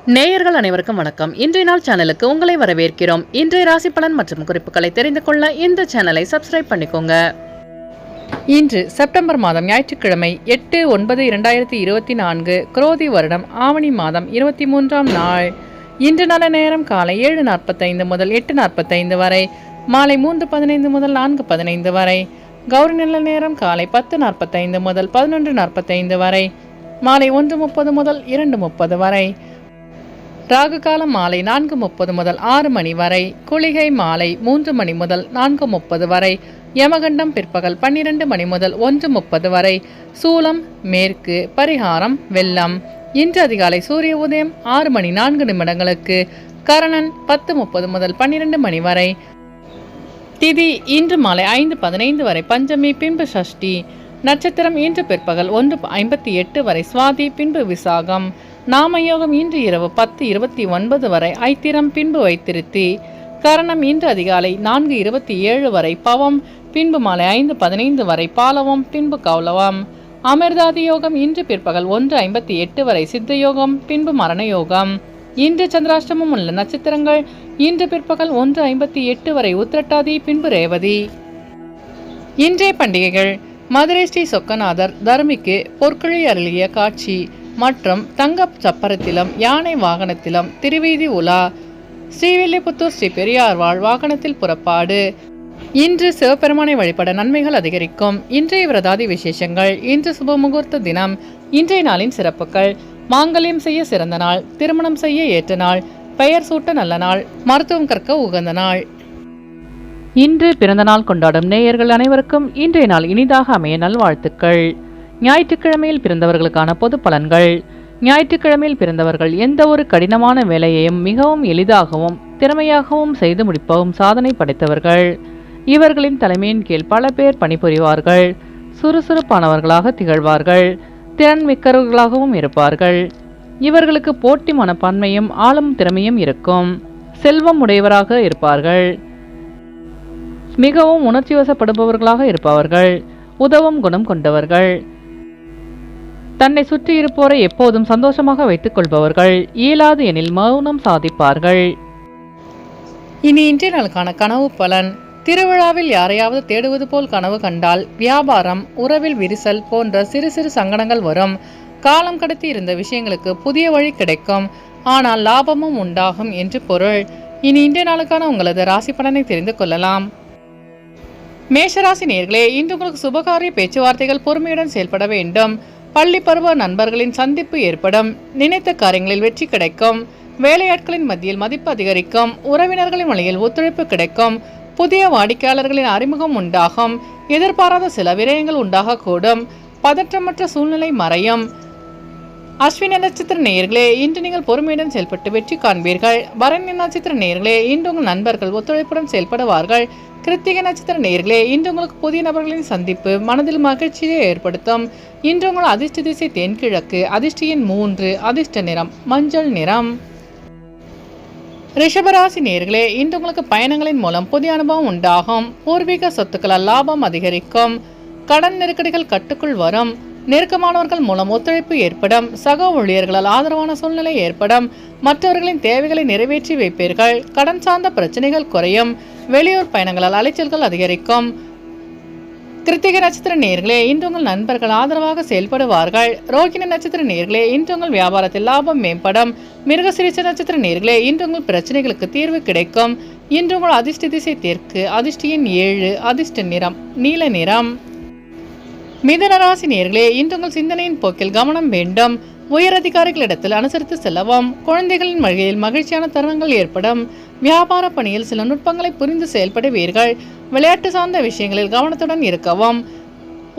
நேயர்கள் அனைவருக்கும் வணக்கம். இன்றைய நாள் சேனலுக்கு உங்களை வரவேற்கிறோம். இன்றைய ராசி பலன் மற்றும் குறிப்புகளை தெரிந்து கொள்ள இந்த சேனலை சப்ஸ்கிரைப் பண்ணிக்கோங்க. இன்று செப்டம்பர் மாதம் ஞாயிற்றுக்கிழமை 8/9/2024 குரோதி வருடம் ஆவணி மாதம் 23ஆம் நாள். இன்று நல்ல நேரம் காலை 7:45 முதல் 8:45 வரை, மாலை 3:15 முதல் 4:15 வரை. கௌரி நல்ல நேரம் காலை 10:45 முதல் 11:45 வரை, மாலை 1:30 முதல் 2:30 வரை. ராகு காலம் மாலை 4:30 முதல் 6 மணி வரை, குளிகை மாலை 3 மணி முதல் 4:30 வரை, யமகண்டம் பிற்பகல் 12 மணி முதல் 1:30 வரை, சூலம் மேற்கு, பரிகாரம் வெள்ளம். இன்று அதிகாலை சூரிய உதயம் 6 மணி 4 நிமிடங்களுக்கு, கரணன் 10:30 முதல் 12 மணி வரை. திதி இன்று மாலை 5:15 வரை பஞ்சமி, பின்பு சஷ்டி. நட்சத்திரம் இன்று பிற்பகல் 1:58 வரை சுவாதி, பின்பு விசாகம். நாமயோகம் இன்று இரவு 10:29 வரை ஐத்திரம், பின்பு வைத்திருத்தி. கரணம் இன்று அதிகாலை 4:27 வரை பவம், பின்பு மாலை 5:15 வரை பாலவம், பின்பு கௌலவம். அமிர்தாதி யோகம் இன்று பிற்பகல் 1:58 வரை சித்தயோகம், பின்பு மரணயோகம். இன்று சந்திராஷ்டமம் உள்ள நட்சத்திரங்கள் இன்று பிற்பகல் 1:58 வரை உத்திரட்டாதி, பின்பு ரேவதி. இன்றைய பண்டிகைகள்: மதுரை ஸ்ரீ சொக்கநாதர் தர்மிக்கு பொற்கிழி அருளிய காட்சி மற்றும் தங்க சப்பரத்திலும் யானை வாகனத்திலும் திருவீதி உலா. ஸ்ரீவில்லிபுத்தூர் ஸ்ரீ பெரியார்வாள் வாகனத்தில் புறப்பாடு. இன்று சிவபெருமானை வழிபட நன்மைகள் அதிகரிக்கும். இன்றைய விரதாதி விசேஷங்கள்: இன்று சுபமுகூர்த்த தினம். இன்றைய நாளின் சிறப்புகள்: மாங்கல்யம் செய்ய சிறந்த நாள், திருமணம் செய்ய ஏற்ற நாள், பெயர் சூட்ட நல்ல நாள், மருத்துவம் கற்க உகந்த நாள். இன்று பிறந்த நாள் கொண்டாடும் நேயர்கள் அனைவருக்கும் இன்றைய நாள் இனிதாக அமைய நல்வாழ்த்துக்கள். ஞாயிற்றுக்கிழமையில் பிறந்தவர்களுக்கான பொது பலன்கள். ஞாயிற்றுக்கிழமையில் பிறந்தவர்கள் எந்த ஒரு கடினமான வேலையையும் மிகவும் எளிதாகவும் திறமையாகவும் செய்து முடிப்பவும் சாதனை படைத்தவர்கள். இவர்களின் தலைமையின் கீழ் பல பேர் பணிபுரிவார்கள். சுறுசுறுப்பானவர்களாக திகழ்வார்கள். திறன் மிக்கவர்களாகவும் இருப்பார்கள். இவர்களுக்கு போட்டி மனப்பான்மையும் ஆளும் திறமையும் இருக்கும். செல்வம் உடையவராக இருப்பார்கள். மிகவும் உணர்ச்சி வசப்படுபவர்களாக இருப்பவர்கள். உதவும் குணம் கொண்டவர்கள். தன்னை சுற்றி இருப்போரை எப்போதும் சந்தோஷமாக வைத்துக் கொள்பவர்கள். இயலாது எனில் மௌனம் சாதிப்பார்கள். இனி இன்றைய நாளுக்கான கனவு பலன். திருவிழாவில் யாரையாவது தேடுவது போல் கனவு கண்டால் வியாபாரம், உறவில் விரிசல் போன்ற சிறு சிறு சங்கடங்கள் வரும். காலம் கடத்தி இருந்த விஷயங்களுக்கு புதிய வழி கிடைக்கும். ஆனால் லாபமும் உண்டாகும் என்று பொருள். இனி இன்றைய நாளுக்கான உங்களது ராசி பலனை தெரிந்து கொள்ளலாம். மேஷராசி நேயர்களே, இன்று உங்களுக்கு சுபகாரிய பேச்சுவார்த்தைகள் பொறுமையுடன் செயல்பட வேண்டும். பள்ளி பருவ நண்பர்களின் சந்திப்பு ஏற்படும். நினைத்த காரியங்களில் வெற்றி கிடைக்கும். வேலையாட்களின் மத்தியில் மதிப்பு அதிகரிக்கும். உறவினர்களின் வழியில் ஒத்துழைப்பு கிடைக்கும். புதிய வாடிக்கையாளர்களின் அறிமுகம் உண்டாகும். எதிர்பாராத சில விரயங்கள் உண்டாகக்கூடும். பதற்றமற்ற சூழ்நிலை மறையும். அஸ்வினி நட்சத்திர நேயர்களே, இன்று நீங்கள் பொறுமையுடன் செயல்பட்டு வெற்றி காண்பீர்கள். பரணி நட்சத்திர நேயர்களே, இன்று உங்கள் நண்பர்கள் ஒத்துழைப்புடன் செயல்படுவார்கள். கிருத்திகை நட்சத்திர நேயர்களே, இன்று உங்களுக்கு புதிய நபர்களின் சந்திப்பு மனதில் மகிழ்ச்சியை ஏற்படுத்தும். இன்று உங்கள் அதிர்ஷ்ட திசை தென்கிழக்கு. அதிர்ஷ்ட எண் 3. அதிர்ஷ்ட நிறம் மஞ்சள் நிறம். ரிஷபராசி நேயர்களே, இன்று உங்களுக்கு பயணங்களின் மூலம் புதிய அனுபவம் உண்டாகும். பூர்வீக சொத்துக்களால் லாபம் அதிகரிக்கும். கடன் நெருக்கடிகள் கட்டுக்குள் வரும். நெருக்கமானவர்கள் மூலம் ஒத்துழைப்பு ஏற்படும். சக ஊழியர்களால் ஆதரவான சூழ்நிலை ஏற்படும். மற்றவர்களின் தேவைகளை நிறைவேற்றி வைப்பீர்கள். கடன் சார்ந்த பிரச்சனைகள் குறையும். வெளியூர் பயணங்களால் அலைச்சல்கள் அதிகரிக்கும். கிருத்திகை நட்சத்திர நேயர்களே, இன்று உங்கள் நண்பர்கள் ஆதரவாக செயல்படுவார்கள். ரோகிணி நட்சத்திர நேயர்களே, இன்று உங்கள் வியாபாரத்தில் லாபம் மேம்படும். மிருகசீரிஷ நட்சத்திர நேயர்களே, இன்று உங்கள் பிரச்சனைகளுக்கு தீர்வு கிடைக்கும். இன்று உங்கள் அதிர்ஷ்ட திசை தெற்கு. அதிர்ஷ்ட எண் 7. அதிர்ஷ்ட நிறம் நீல நிறம். மிதுன ராசி நேயர்களே, இன்று உங்கள் சிந்தனையின் போக்கில் கவனம் வேண்டும். உயர் அதிகாரிகளிடத்தில் அனுசரித்து செல்லவும். குழந்தைகளின் வழியில் மகிழ்ச்சியான தருணங்கள் ஏற்படும். வியாபார பணியில் சில நுட்பங்களை புரிந்து செயல்படுவீர்கள். விளையாட்டு சார்ந்த விஷயங்களில் கவனத்துடன் இருக்கவும்.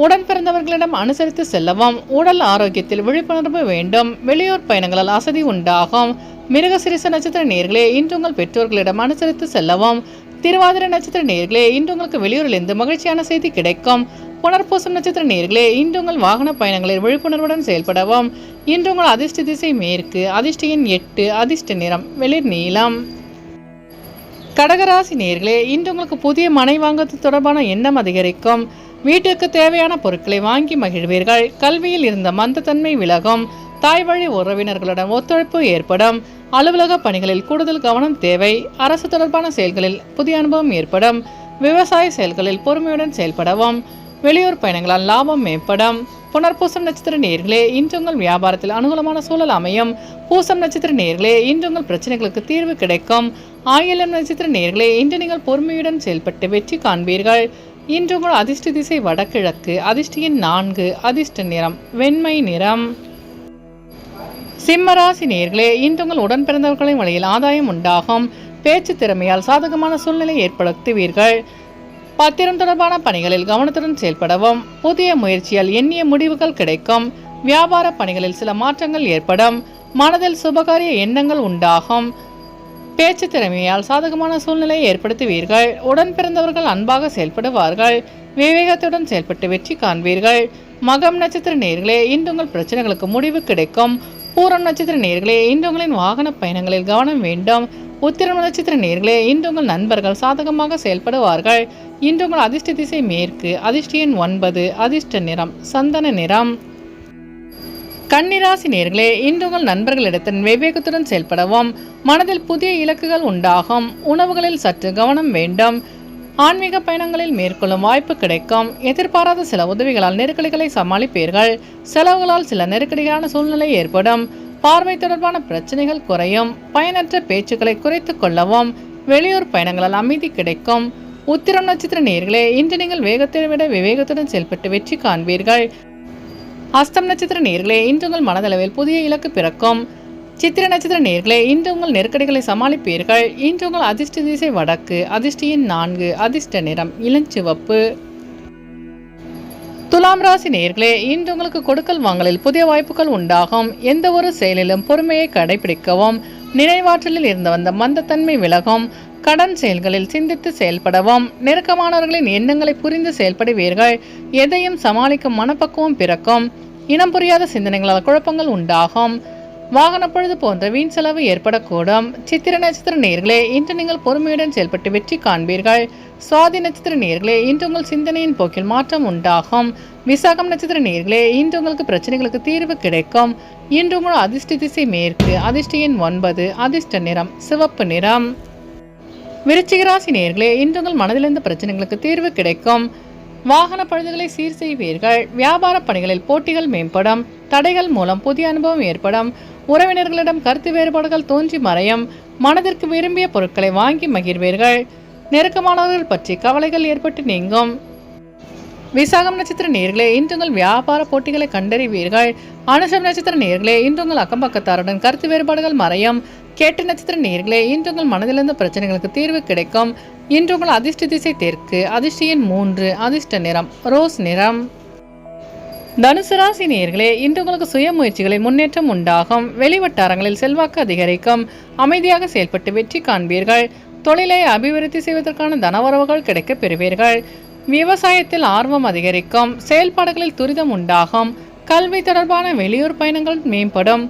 உடன் பிறந்தவர்களிடம் அனுசரித்து செல்லவும். உடல் ஆரோக்கியத்தில் விழிப்புணர்வு வேண்டும். வெளியூர் பயணங்களால் அசதி உண்டாகும். மிருகசீரிஷ நட்சத்திர நேயர்களே, இன்று உங்கள் பெற்றோர்களிடம் அனுசரித்து செல்லவும். திருவாதிரை நட்சத்திர நேயர்களே, இன்று உங்களுக்கு வெளியூரிலிருந்து மகிழ்ச்சியான செய்தி கிடைக்கும். புனர்பூசம் நட்சத்திர நேயர்களே, இன்று உங்கள் வாகன பயணங்களில் விழிப்புணர்வுடன் செயல்படவும். இன்று உங்கள் அதிர்ஷ்ட திசை மேற்கு. அதிர்ஷ்ட எண் 8. அதிர்ஷ்ட நிறம் வெளிர் நீலம். கடகராசி நேயர்களே, இன்று உங்களுக்கு புதிய மனை வாங்குவது தொடர்பான எண்ணம் அதிகரிக்கும். வீட்டிற்கு தேவையான பொருட்களை வாங்கி மகிழ்வீர்கள். கல்வியில் இருந்த மந்தத்தன்மை விலகும். தாய் வழி உறவினர்களுடன் ஒத்துழைப்பு ஏற்படும். அலுவலக பணிகளில் கூடுதல் கவனம் தேவை. அரசு தொடர்பான செயல்களில் புதிய அனுபவம் ஏற்படும். விவசாய செயல்களில் பொறுமையுடன் செயல்படவும். வெளியூர் பயணங்களால் லாபம் மேம்படும். புனர்பூசம் நட்சத்திர நேயர்களே, இன்று உங்கள் வியாபாரத்தில் அனுகூலமான சூழல் அமையும். பூசம் நட்சத்திர நேயர்களே, இன்று உங்கள் பிரச்சனைகளுக்கு தீர்வு கிடைக்கும். ஆயில்யம் நட்சத்திர நேயர்களே, இன்று நீங்கள் பொறுமையுடன் செயல்பட்டு வெற்றி காண்பீர்கள். இன்று உங்கள் அதிர்ஷ்ட திசை வடகிழக்கு. அதிர்ஷ்ட எண் 4. அதிர்ஷ்ட நிறம் வெண்மை நிறம். சிம்மராசி நேயர்களே, இன்று உங்கள் உடன் பிறந்தவர்களின் வழியில் ஆதாயம் உண்டாகும். பேச்சு திறமையால் சாதகமான சூழ்நிலை ஏற்படுத்துவீர்கள். பத்திரம் தொடர்பான பணிகளில் கவனத்துடன் செயல்படவும். புதிய முயற்சியால் எண்ணிய முடிவுகள் கிடைக்கும். வியாபார பணிகளில் சில மாற்றங்கள் ஏற்படும். மனதில் சுபகாரிய எண்ணங்கள் உண்டாகும். பேச்சு திறமையால் சாதகமான சூழ்நிலையை ஏற்படுத்துவீர்கள். உடன் பிறந்தவர்கள் அன்பாக செயல்படுவார்கள். விவேகத்துடன் செயல்பட்டு வெற்றி காண்பீர்கள். மகம் நட்சத்திர நேயர்களே, இன்று உங்கள் பிரச்சனைகளுக்கு முடிவு கிடைக்கும். பூரம் நட்சத்திர நேயர்களே, இன்று உங்களின் வாகன பயணங்களில் கவனம் வேண்டும். உத்திரம் நட்சத்திர நேயர்களே, இன்று உங்கள் நண்பர்கள் சாதகமாக செயல்படுவார்கள். இன்று உங்கள் அதிர்ஷ்ட திசை மேற்கு. அதிர்ஷ்ட எண் 9. அதிர்ஷ்ட நிறம் சந்தன நிறம். கன்னிராசி நேயர்களே, இன்று உங்கள் நண்பர்களிடத்தின் விவேகத்துடன் செயல்படவும். மனதில் புதிய இலக்குகள் உண்டாகும். உணவுகளில் சற்று கவனம் வேண்டும். ஆன்மீக பயணங்களில் மேற்கொள்ளும் வாய்ப்பு கிடைக்கும். எதிர்பாராத சில உதவிகளால் நெருக்கடிகளை சமாளிப்பீர்கள். செலவுகளால் சில நெருக்கடியான சூழ்நிலை ஏற்படும். பார்வை தொடர்பான பிரச்சனைகள் குறையும். பயனற்ற பேச்சுக்களை குறைத்துக் கொள்ளவும். வெளியூர் பயணங்களால் அமைதி கிடைக்கும். உத்திரம் நட்சத்திர நேயர்களே, இன்று நீங்கள் வேகத்தை விட விவேகத்துடன் செயல்பட்டு வெற்றி காண்பீர்கள். அஸ்தம் நட்சத்திர நேயர்களே, இன்று உங்கள் மனதளவில் புதிய இலக்கு பிறக்கும். சித்திர நட்சத்திர நேயர்களே, இன்று உங்கள் நெருக்கடிகளை சமாளிப்பீர்கள். இன்று உங்கள் அதிர்ஷ்ட திசை வடக்கு. அதிர்ஷ்ட எண் 4. அதிர்ஷ்ட நிறம் இளஞ்சிவப்பு. துலாம் ராசி நேயர்களே, இன்று உங்களுக்கு கொடுக்கல் வாங்கலில் புதிய வாய்ப்புகள் உண்டாகும். எந்த ஒரு செயலிலும் பொறுமையை கடைபிடிக்கவும். நினைவாற்றலில் இருந்து வந்த மந்தத்தன்மை விலகும். கடன் செயல்களில் சிந்தித்து செயல்படவும். நெருக்கமானவர்களின் எண்ணங்களை புரிந்து செயல்படுவீர்கள். எதையும் சமாளிக்கும் மனப்பக்குவம் பிறக்கும். இனம் புரியாத சிந்தனைகளால் குழப்பங்கள் உண்டாகும். வாகன பழுது போன்ற வீண் செலவு ஏற்படக்கூடும். சித்திர நட்சத்திர நேயர்களே, இன்று நீங்கள் பொறுமையுடன் செயல்பட்டு வெற்றி காண்பீர்கள். சுவாதி நட்சத்திர நேயர்களே, இன்று உங்கள் சிந்தனையின் போக்கில் மாற்றம் உண்டாகும். விசாகம் நட்சத்திர நேயர்களே, இன்று உங்களுக்கு பிரச்சனைகளுக்கு தீர்வு கிடைக்கும். இன்று உங்கள் அதிர்ஷ்ட திசை மேற்கு. அதிர்ஷ்ட எண் 9. அதிர்ஷ்ட நிறம் சிவப்பு நிறம். விருச்சிக ராசி நேயர்களே, இன்று உங்கள் மனதிலிருந்த பிரச்சனைகளுக்கு தீர்வு கிடைக்கும். வாகன பழுதுகளை சீர் செய்வீர்கள். வியாபார பணிகளில் போட்டிகள் மேம்படும். தடைகள் மூலம் புதிய அனுபவம் ஏற்படும். உறவினர்களிடம் கருத்து வேறுபாடுகள் தோன்றி மறையும். மனதிற்கு விரும்பிய பொருட்களை வாங்கி மகிழ்வீர்கள். நெருக்கமானவர்கள் பற்றி கவலைகள் ஏற்பட்டு நீங்கும். விசாகம் நட்சத்திர நேயர்களே, இன்று உங்கள் வியாபார போட்டிகளை கண்டறிவீர்கள். அனுஷம் நட்சத்திர நேயர்களே, இன்று உங்கள் அக்கம்பக்கத்தாருடன் கருத்து வேறுபாடுகள் மறையும். கேட்ட நட்சத்திர நேயர்களே, இன்று உங்கள் மனதிலிருந்த பிரச்சனைகளுக்கு தீர்வு கிடைக்கும். இன்று உங்கள் அதிர்ஷ்ட திசை தெற்கு. அதிர்ஷ்ட எண் 3. அதிர்ஷ்ட நிறம் ரோஸ் நிறம். தனுசு ராசி நேயர்களே, இன்று உங்களுக்கு சுய முயற்சிகளில் முன்னேற்றம் உண்டாகும். வெளிவட்டாரங்களில் செல்வாக்கு அதிகரிக்கும். அமைதியாக செயல்பட்டு வெற்றி காண்பீர்கள். தொழிலை அபிவிருத்தி செய்வதற்கான தனவரவுகள் கிடைக்க பெறுவீர்கள். விவசாயத்தில் ஆர்வம் அதிகரிக்கும். செயல்பாடுகளில் துரிதம் உண்டாகும். கல்வி தொடர்பான வெளியூர் பயணங்கள் மேம்படும்.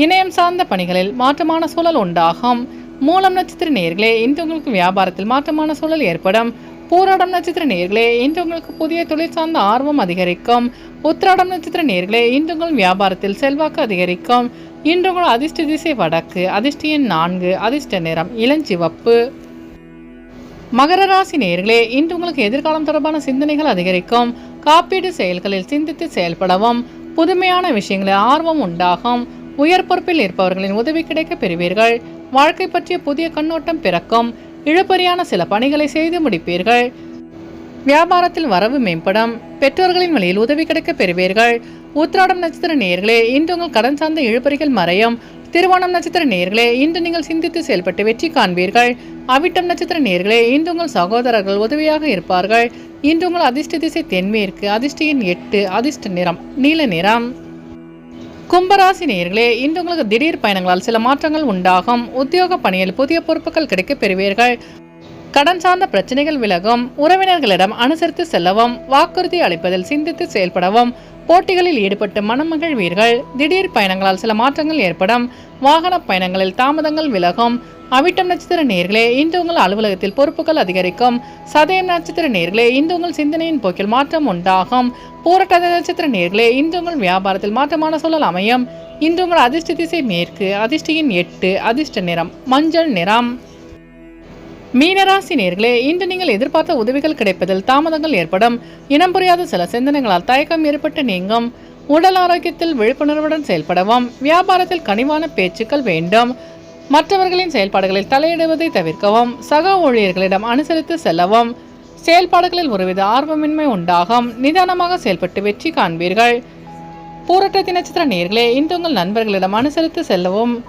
இணையம் சார்ந்த பணிகளில் மாற்றமான சூழல் உண்டாகும். மூலம் நட்சத்திர நேயர்களே, இன்று உங்களுக்கு வியாபாரத்தில் மாற்றமான சூழல் ஏற்படும். பூராடம் நட்சத்திர நேயர்களே, இன்று உங்களுக்கு புதிய தொழில் சார்ந்த ஆர்வம் அதிகரிக்கும். உத்திராடம் நட்சத்திர நேயர்களே, இன்று உங்கள் வியாபாரத்தில் செல்வாக்கு அதிகரிக்கும். இன்று உங்கள் அதிர்ஷ்ட திசை வடக்கு. அதிர்ஷ்ட எண் 4. அதிர்ஷ்ட நிறம் இளஞ்சிவப்பு. மகர ராசி நேயர்களே, இன்று உங்களுக்கு எதிர்காலம் தொடர்பான சிந்தனைகள் அதிகரிக்கும். காப்பீடு செயல்களில் சிந்தித்து செயல்படவும். புதுமையான விஷயங்களில் ஆர்வம் உண்டாகும். உயர் பொறுப்பில் இருப்பவர்களின் உதவி கிடைக்க பெறுவீர்கள். வாழ்க்கை பற்றிய புதிய கண்ணோட்டம் பிறக்கும். இழுபறியான சில பணிகளை செய்து முடிப்பீர்கள். வியாபாரத்தில் வரவு மேம்படும். பெற்றோர்களின் வழியில் உதவி கிடைக்க பெறுவீர்கள். உத்திராடம் நட்சத்திர நேயர்களே, இன்று உங்கள் கடன் சார்ந்த இழுபறிகள் மறையும். திருவோணம் நட்சத்திர நேயர்களே, இன்று நீங்கள் சிந்தித்து செயல்பட்டு வெற்றி காண்பீர்கள். அவிட்டம் நட்சத்திர நேயர்களே, இன்று உங்கள் சகோதரர்கள் உதவியாக இருப்பார்கள். இன்று உங்கள் அதிர்ஷ்ட திசை தென்மேற்கு. அதிர்ஷ்ட எண் 8. அதிர்ஷ்ட நிறம் நீல நிறம். கும்பராசி நேயர்களே, இன்று உங்களுக்கு திடீர் பயணங்களால் சில மாற்றங்கள் உண்டாகும். உத்தியோக பணியில் புதிய பொறுப்புகள் கிடைக்க பெறுவீர்கள். கடன் சார்ந்த பிரச்சனைகள் விலகும். உறவினர்களிடம் அனுசரித்து செல்லவும். வாக்குறுதி அளிப்பதில் சிந்தித்து செயல்படவும். போட்டிகளில் ஈடுபட்டு மனம் மகிழ்வீர்கள். திடீர் பயணங்களால் சில மாற்றங்கள் ஏற்படும். வாகன பயணங்களில் தாமதங்கள் விலகும். அவிட்டம் நட்சத்திர நேயர்களே, இன்று உங்கள் அலுவலகத்தில் பொறுப்புகள் அதிகரிக்கும். சதயம் நட்சத்திர நேயர்களே, இன்று உங்கள் சிந்தனையின் போக்கில் மாற்றம் உண்டாகும். பூரட்டாதி நட்சத்திர நேயர்களே, இன்று உங்கள் வியாபாரத்தில் மாற்றமான சூழல் அமையும். இன்று உங்கள் அதிர்ஷ்ட திசை மேற்கு, அதிர்ஷ்ட எண் 8, அதிர்ஷ்ட நிறம் மஞ்சள் நிறம். மீனராசி நேயர்களே, இன்று நீங்கள் எதிர்பார்த்த உதவிகள் கிடைப்பதில் தாமதங்கள் ஏற்படும். இனம் புரியாத சில சிந்தனைகளால் தயக்கம் ஏற்பட்டு நீங்கும். உடல் ஆரோக்கியத்தில் விழிப்புணர்வுடன் செயல்படவும். வியாபாரத்தில் கனிவான பேச்சுக்கள் வேண்டும். மற்றவர்களின் செயல்பாடுகளில் தலையிடுவதை தவிர்க்கவும். சக ஊழியர்களிடம் அனுசரித்து செல்லவும். செயல்பாடுகளில் ஒருவித ஆர்வமின்மை உண்டாகும். நிதானமாக செயல்பட்டு வெற்றி காண்பீர்கள். பூரட்டாதி நட்சத்திர நேயர்களே, இன்று உங்கள் நண்பர்களிடம் அனுசரித்து செல்லவும்.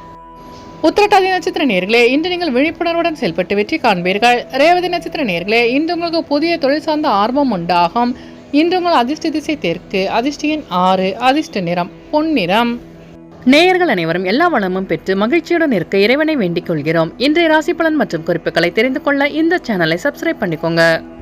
உத்திரட்டாதி நட்சத்திர நேயர்களே, இன்று நீங்கள் விழிப்புணர்வுடன் செயல்பட்டு வெற்றி காண்பீர்கள். ரேவதி நட்சத்திர நேயர்களே, இன்று உங்களுக்கு புதிய தொழில் சார்ந்த ஆர்வம் உண்டாகும். இன்று உங்கள் அதிர்ஷ்ட திசை தெற்கு, அதிர்ஷ்ட எண் 6, அதிர்ஷ்ட நிறம் பொன்னிறம். நேயர்கள் அனைவரும் எல்லா வளமும் பெற்று மகிழ்ச்சியுடன் இருக்க இறைவனை வேண்டிக் கொள்கிறோம். இன்றைய ராசி பலன் மற்றும் குறிப்புகளை தெரிந்து கொள்ள இந்த சேனலை சப்ஸ்கிரைப் பண்ணிக்கோங்க.